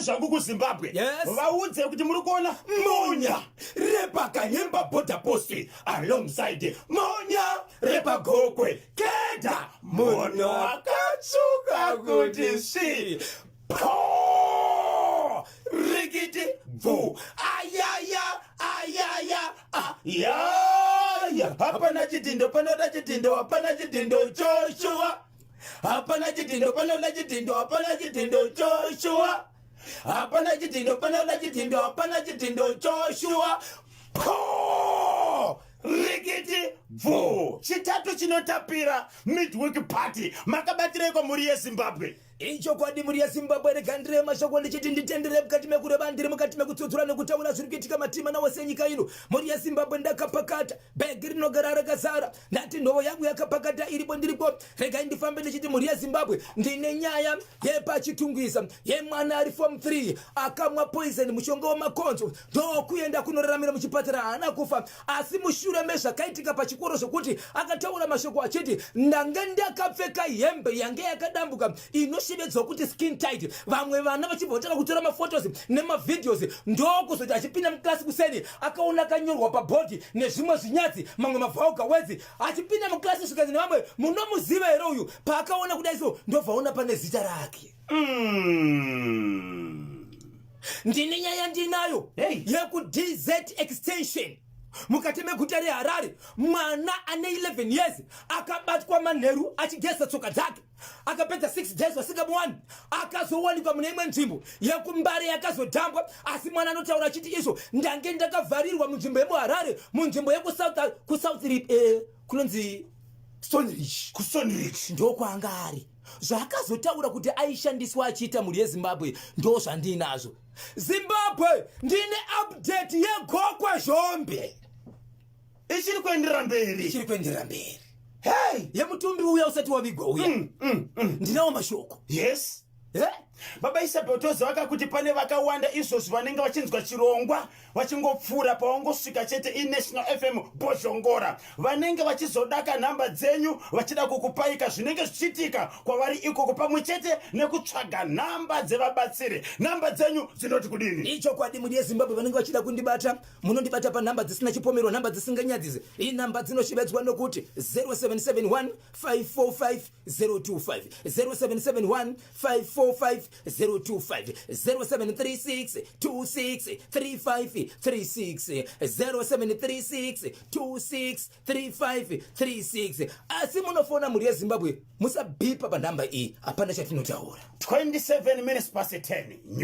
vaende zvangu kuZimbabwe. Yes. Vaudze kuti muri kuona Monya repakanyemba border post alongside Monya repagokwe keda munhu akatsuka kuti svi po rikiti bvu ayaya hapana chitindo panoda chitindo hapana chitindo Joshua hapana chitindo panoda chitindo hapana chitindo Joshua hapana chitindo panoda chitindo hapana chitindo Joshua po rikiti bvu chitatu chinotapira midweek party makabatireko muri yeZimbabwe. Icho kwadi muri yeZimbabwe regandire mashoko ndichiti nditendere mukati mekureba ndiri mukati mekutsutsura nekutaura zviri kuitika matima nawo senyika ino. Muri yeZimbabwe ndakapakata bhegi rinogara rakazara ndati nhovo yangu yakapakata iripo ndiripo regai ndifambe ndichiti muri yeZimbabwe ndine nyaya yepachitungisa yemwana ari form 3 akamwa poison mushonga wemakonzo ndokuenda kunoraramira muchipatara haana kufa asi mushure mezvakaitika pachikoro zvokuti akataura mashoko achiti ndange ndakapfeka hembe yange yakadambuka inoshevedzwa kuti skin tight vamwe vana vachibvotaka kutora mafotos nemavideos ndokuzoti achipinda muklasi kuseni akaona kanyorwa pabhodhi nezvimwe zvinyatsi mamwe mavhauga wedzi achipinda muklasi svikazi nevamwe munomuziva here uyu paakaona kudai so ndobvaona pane zita rake. Ndine nyaya ndinayo yekuDZ extension mukati meguta reHarare mwana ane 11 years akabatwa manheru achigeza tsoka dzake akapedza 6 days vasingamuwani akazowanikwa mune imwe nzvimbo yekumbare yakazodhambwa asi mwana anotaura achiti izvo ndange ndakavharirwa munzvimbo yemuHarare munzvimbo kunonzi Stonebridge ndokwaanga ari zvakazotaura kuti aishandiswa achiita muri yeZimbabwe ndo zvandinazvo. Zimbabwe ndine update yegokwe zhombe ichiri kuenderera mberi hey yemutumbi uya usati wavigwa uya ndinawo mashoko. Yes. Baba Isabel vakakuti pane vakawanda izvozvo vanenge vachinzwa chirongwa vachingopfuura pavangosvika chete iNational FM Bozhongora vanenge vachizodaka nhamba dzenyu vachida kukupaika zvinenge zvichiitika kwavari ikoko pamwe chete nekutsvaga nhamba dzevabatsiri. Nhamba dzenyu dzinoti kudini? Icho kwadi muri yeZimbabwe vanenge vachida kundibata munondibata panhamba dzisina chipomero nhamba dzisinganyadzise. Iyi nhamba dzinoshevedzwa nokuti 0771 545 025 0771 545 025 0736 26 35 36 0736 26 35 36. Asi munofona muri yeZimbabwe musabipa panhamba iyi hapana chatinotaura. 27 minutes past 10.